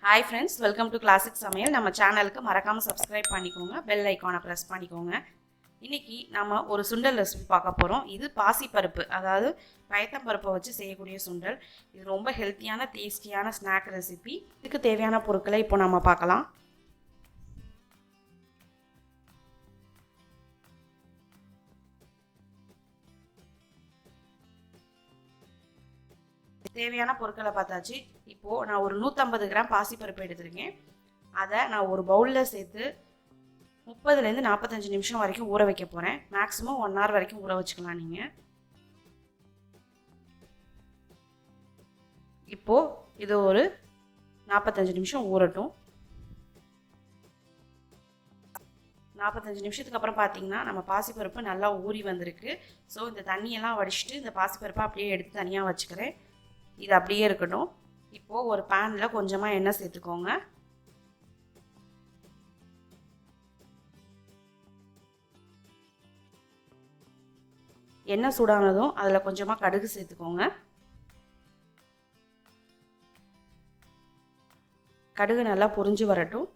Hi friends, welcome to Classic Samayal. நம்ம சேனலுக்கு மறக்காம subscribe பண்ணிக்கோங்க, bell icon-ஐ press பண்ணிக்கோங்க. இன்னைக்கு நாம ஒரு சுண்டல் ரெசிபி பார்க்க போறோம். இது பாசி பருப்பு, அதாவது பயத்தம் பருப்பை வச்சு செய்யக்கூடிய சுண்டல். இது ரொம்ப ஹெல்த்தியான, டேஸ்டியான ஸ்நாக் ரெசிபி. இதுக்கு தேவையான பொருட்களை இப்போ நாம பார்க்கலாம். தேவையான பொருட்களை பார்த்தாச்சு. இப்போது நான் ஒரு 150 கிராம் பாசிப்பருப்பு எடுத்துருக்கேன். அதை நான் ஒரு பவுலில் சேர்த்து 30லேருந்து 45 நிமிஷம் வரைக்கும் ஊற வைக்க போகிறேன். மேக்ஸிமம் 1 hour வரைக்கும் ஊற வச்சுக்கலாம் நீங்கள். இப்போது இது ஒரு 45 நிமிஷம் ஊறட்டும். 45 நிமிஷத்துக்கு அப்புறம் பார்த்தீங்கன்னா நம்ம பாசிப்பருப்பு நல்லா ஊறி வந்திருக்கு. ஸோ இந்த தண்ணியெல்லாம் வடிச்சிட்டு இந்த பாசிப்பருப்பை அப்படியே எடுத்து தனியாக வச்சுக்கிறேன். இது அப்படியே இருக்கட்டும். இப்போது ஒரு பேனில் கொஞ்சமாக எண்ணெய் சேர்த்துக்கோங்க. எண்ணெய் சூடானதும் அதில் கொஞ்சமாக கடுகு சேர்த்துக்கோங்க. கடுகு நல்லா பொரிஞ்சு வரட்டும்.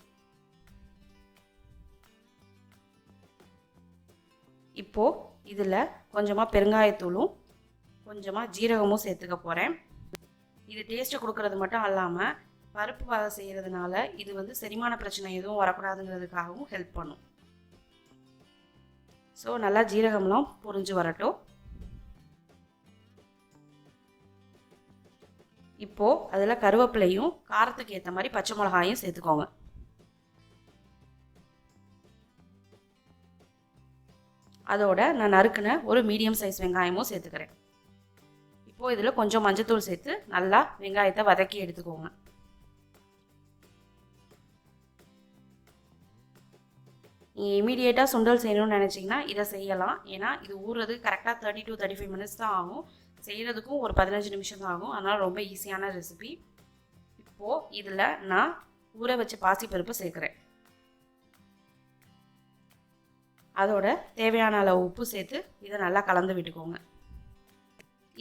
இப்போது இதில் கொஞ்சமாக பெருங்காயத்தூளும் கொஞ்சமாக ஜீரகமும் சேர்த்துக்க போகிறேன். இது டேஸ்ட்டை கொடுக்கறது மட்டும் இல்லாமல் பருப்பு வகை செய்கிறதுனால இது செரிமான பிரச்சனை எதுவும் வரக்கூடாதுங்கிறதுக்காகவும் ஹெல்ப் பண்ணும். ஸோ நல்லா ஜீரகம்லாம் பொரிஞ்சு வரட்டும். இப்போது அதில் கருவேப்பிலையும் காரத்துக்கு ஏற்ற மாதிரி பச்சை மிளகாயும் சேர்த்துக்கோங்க. அதோட நான் நறுக்குன ஒரு மீடியம் சைஸ் வெங்காயமும் சேர்த்துக்கிறேன். இப்போது இதில் கொஞ்சம் மஞ்சத்தூள் சேர்த்து நல்லா வெங்காயத்தை வதக்கி எடுத்துக்கோங்க. நீங்கள் இமீடியேட்டாக சுண்டல் செய்யணும்னு நினச்சிங்கன்னா இதை செய்யலாம். ஏன்னா இது ஊறுறது கரெக்டாக 30 to 35 minutes தான் ஆகும். செய்கிறதுக்கும் ஒரு 15 நிமிஷம் தான் ஆகும். அதனால் ரொம்ப ஈஸியான ரெசிபி. இப்போது இதில் நான் ஊற வச்ச பாசிப்பருப்பு சேர்க்குறேன். அதோட தேவையான அளவு உப்பு சேர்த்து இதை நல்லா கலந்து விட்டுக்கோங்க.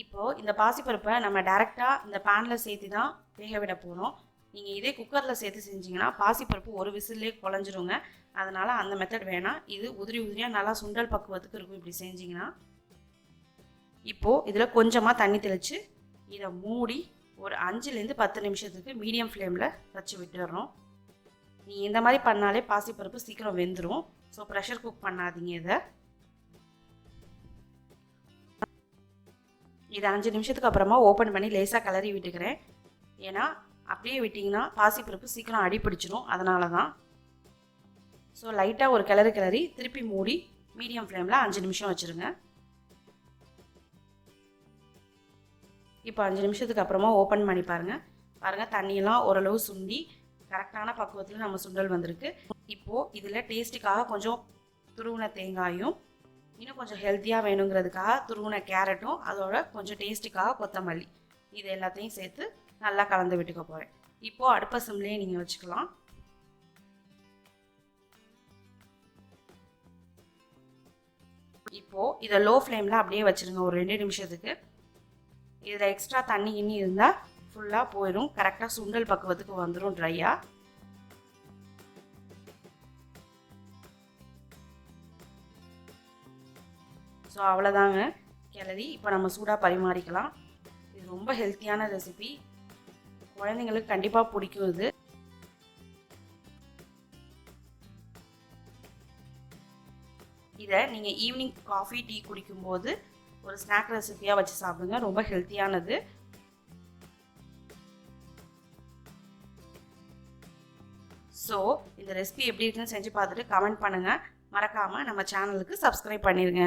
இப்போது இந்த பாசிப்பருப்பை நம்ம டைரெக்டாக இந்த பேனில் சேர்த்து தான் வேக விட போகிறோம். நீங்கள் இதே குக்கரில் சேர்த்து செஞ்சிங்கன்னா பாசிப்பருப்பு ஒரு விசிலே குழஞ்சிருங்க. அதனால் அந்த மெத்தட் வேணாம். இது உதிரியாக நல்லா சுண்டல் பக்குவத்துக்கு இருக்கும் இப்படி செஞ்சிங்கன்னா. இப்போது இதில் கொஞ்சமாக தண்ணி தெளித்து இதை மூடி ஒரு 5லேருந்து 10 நிமிஷத்துக்கு மீடியம் ஃப்ளேமில் வச்சு விட்டுடுறோம். நீங்கள் இந்த மாதிரி பண்ணாலே பாசிப்பருப்பு சீக்கிரம் வெந்துடும். ஸோ ப்ரெஷர் குக் பண்ணாதீங்க. இதை 5 நிமிஷத்துக்கு அப்புறமா ஓப்பன் பண்ணி லேசாக கிளறி விட்டுக்கிறேன். ஏன்னா அப்படியே விட்டிங்கன்னா பாசிப்பருப்பு சீக்கிரம் அடி பிடிச்சிடும். அதனால தான். ஸோ லைட்டாக ஒரு கிளறி திருப்பி மூடி மீடியம் ஃப்ளேமில் 5 நிமிஷம் வச்சுருங்க. இப்போ 5 நிமிஷத்துக்கு அப்புறமா ஓப்பன் பண்ணி பாருங்கள் தண்ணியெல்லாம் ஓரளவு சுண்டி கரெக்டான பக்குவத்தில் நம்ம சுண்டல் வந்திருக்கு. இப்போது இதில் டேஸ்ட்டுக்காக கொஞ்சம் துருவின தேங்காயும் இன்னும் கொஞ்சம் ஹெல்த்தியாக வேணுங்கிறதுக்காக துருவின கேரட்டும் அதோட கொஞ்சம் டேஸ்ட்டுக்காக கொத்தமல்லி இது எல்லாத்தையும் சேர்த்து நல்லா கலந்து விட்டுக்க போகிறேன். இப்போது அடுப்பை சிம்லேயே நீங்கள் வச்சுக்கலாம். இப்போது இதை லோ ஃப்ளேமில் அப்படியே வச்சுருங்க ஒரு 2 நிமிஷத்துக்கு. இதில் எக்ஸ்ட்ரா தண்ணி இன்னி இருந்தால் ஃபுல்லாக போயிடும். கரெக்டாக சுண்டல் பக்குவத்துக்கு வந்துடும் ட்ரையாக. ஸோ அவ்வளோதாங்க கிளறி இப்போ நம்ம சூடாக பரிமாறிக்கலாம். இது ரொம்ப ஹெல்த்தியான ரெசிபி, குழந்தைங்களுக்கு கண்டிப்பாக பிடிக்கும். இது இதை நீங்கள் ஈவினிங் காஃபி டீ குடிக்கும்போது ஒரு ஸ்நாக் ரெசிபியாக வச்சு சாப்பிடுங்க. ரொம்ப ஹெல்த்தியானது. ஸோ இந்த ரெசிபி எப்படி இருக்குன்னு செஞ்சு பார்த்துட்டு கமெண்ட் பண்ணுங்கள். மறக்காமல் நம்ம சேனலுக்கு சப்ஸ்கிரைப் பண்ணிடுங்க.